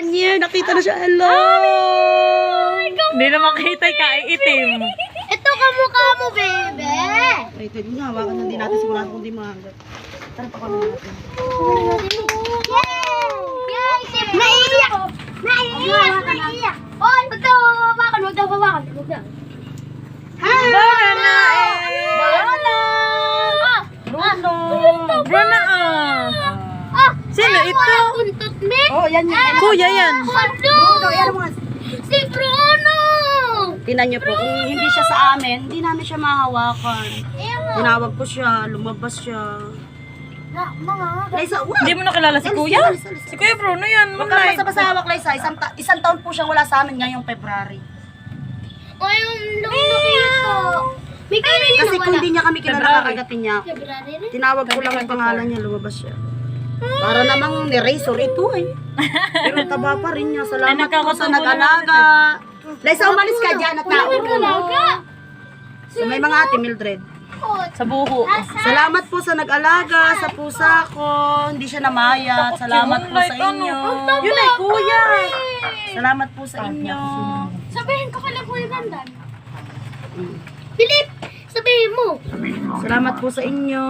1 year, nakita na siya. Hello! Hindi na makita, kaiitim. Ito kamukha mo, bebe. Wait, wait, hawakan na din natin sigurado kung di mahangat. Tara, pakalan natin. Yay! Naiiyak! Naiiyak! Naiiyak! Oy, wag daw hawakan, wag daw hawakan. Wag daw. Bruna Bruna Sino ito? Kuntot me? Oh, yan yan. Kuya yan. Bruno! Yan mga... Si Bruno! Tinan niyo po, kung hindi siya sa amin, hindi namin siya mahawakan. Tinawag ko siya, lumabas siya. Liza, Hindi mo nakilala si Kuya? Si Kuya Bruno yan. Huwag kang basta-basta hawak, Liza. Isang taon po siyang wala sa amin ngayong February. Ay, yung nakita. May kanina Kasi kung hindi niya kami kilala, February. kakagatin niya. February rin? Tinawag ko lang ang pangalan niya, lumabas siya. Para namang ni-razor ito eh. Pero taba pa rin niya. Salamat po sa nagkakasubo nag-alaga. Liza, umalis ka dyan at naurong. Talaga? So may mga ate, Mildred. Sa buho. Salamat po sa nag-alaga, sa pusa ko. Hindi siya namayat. Salamat po sa inyo. Yun ay Kuya. Salamat po sa inyo. Sabihin ko kala Kuya Gandan. Philip, sabihin mo. Salamat po sa inyo.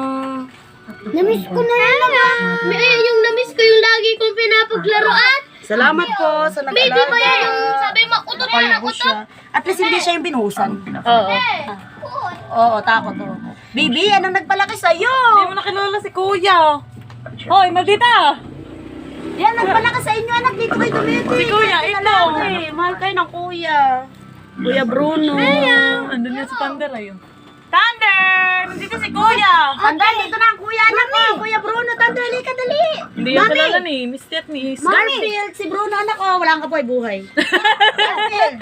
Namiss ko na yun naman. Yung namiss ko yung lagi kong pinapaglaruan. Salamat po sa Baby ba nag-alaga. yan? Yung sabi mo, utot ka na Kalbo utot. siya. At least hindi siya yung binuhusan. Oo. Oo, takot oh. Baby, anong nagpalaki sa'yo? Hindi mo nakilala si Kuya. Hoy, Maldita. Yan, nagpalaki sa inyo, anak. Dito kayo dumito. Si Kuya, ito. Mahal kayo ng kuya. Kuya Bruno. Andun yan si Thunder ayun. Thunder! Nandito si Kuya. Tandaan, dito na ang kuya, anak mo. Kuya Bruno, tandaan, halika, dali. Hindi yan kilala ni Misty at ni Isma. Garfield, si Bruno, anak ko. Wala kang kapoy-buhay. Garfield.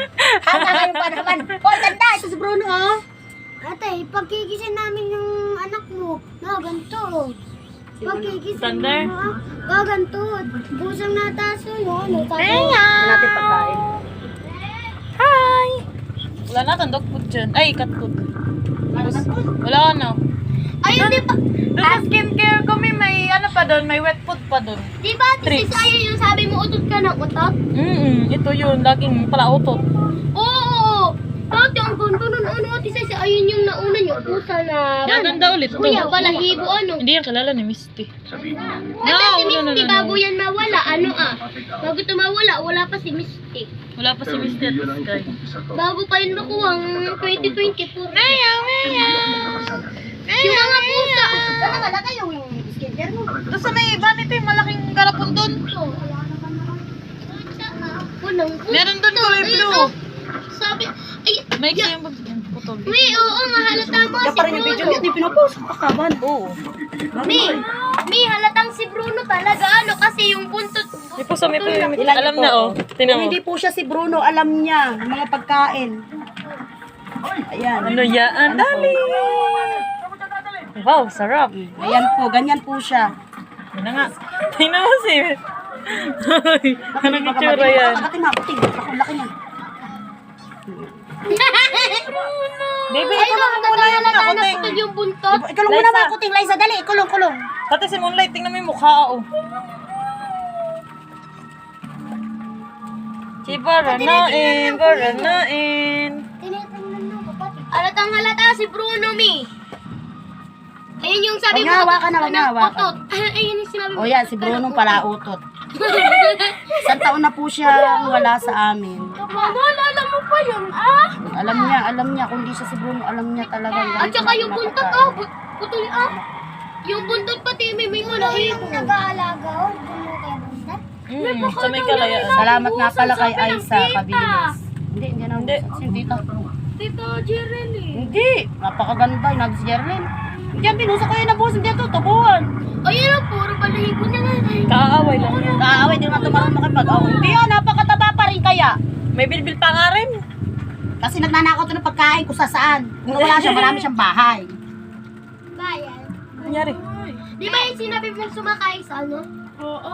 Handa kayo pa naman. Oh, tanda, ito si Bruno, oh. Ate, pagkigising namin yung anak mo, na ganito. Pagkigising Thunder? mo, ganito. Pusang nataso yun. Ano natin pagkain? Hi! Wala natin dog food dyan. Ay, cat food. Wala na. Ayun, di ba? Doon sa skincare ko may ano pa doon, may wet food pa doon. Di ba, Tricks. sis, ayun yung sabi mo, utot ka ng utot? Ito yun, laging palautot. Oo! Dati ang ganda nun, ano, ate Ceci, ayun yung nauna niyo, pusa na... Gaganda ulit to. Kuya, balahibo, ano? Hindi yan kilala ni Misty. Kasi si Misty, bago yan mawala, ano bago ito mawala, wala pa si Misty. Wala pa si Misty at Sky. Bago pa yun nakuha ang 2024. Yung mga pusa. Sana malaki yung skincare mo. Doon sa may iba nito yung malaking garapon doon. Walang pusa. Meron doon kulay Ayun, blue. oh. Sabi, ay, May yung putol. may, oo, mahalata mo Kaya si pa rin yung video niya, Bruno. di pinapost. Pakaban. Oo. May halatang si Bruno talaga, ano, kasi yung buntot. Di po sa may Ilan alam po, na oh. Kung Tinan mo. hindi po siya si Bruno, alam niya yung mga pagkain. Ayan. Ano yan? Ang dali. Wow, sarap. Ayan po, ganyan po siya. Ano nga? Tingnan mo si... Ay, anong itsura yan? Kakatin mo, kuting. Ako, laki niya. Baby, Ay, ikulong mo muna yung halata na kuting. putol yung buntot. Ikulong mo Liza. naman, kuting. Liza, dali. Kulong. Pati si Moonlight, tingnan mo yung mukha oh. Si Baranain, Baranain. Tinitingnan mo, kapatid. Halatang halata si Bruno, mi. Ayun yung sabi Wag mo, nga hawakan na, utot wag nga hawakan. utot. Ayun yung sinabi mo. O yan, si Bruno pala utot. Isang taon na po siya wala sa amin. Naalala mo pa yun, Alam niya, kung di siya si Bruno, alam niya talaga. At saka yung buntot, putol, Yung buntot pati may malahibo. Yung nag-aalaga, Sa may kalayaan. Salamat nga pala kay Aiza Kabilis. Hindi na. Hindi. Si Tita. Tito Jeremy. Hindi. Napakaganda. Yung si Jerlyn. Hindi yan, binusa ko yun na boss. Hindi yan tutubuhan. Ayun ang puro balahibo na nga. Kaaway lang yan. Kaaway, di nga tumarang makipag-away. Hindi yan, napakataba pa rin kaya. May bilbil pa nga rin. Kasi nagnanakaw to ng pagkain kung saan. Kung wala siya, marami siyang bahay. Bayan. Nangyari. Di ba yung sinabi mong sumakay sa ano? Oo.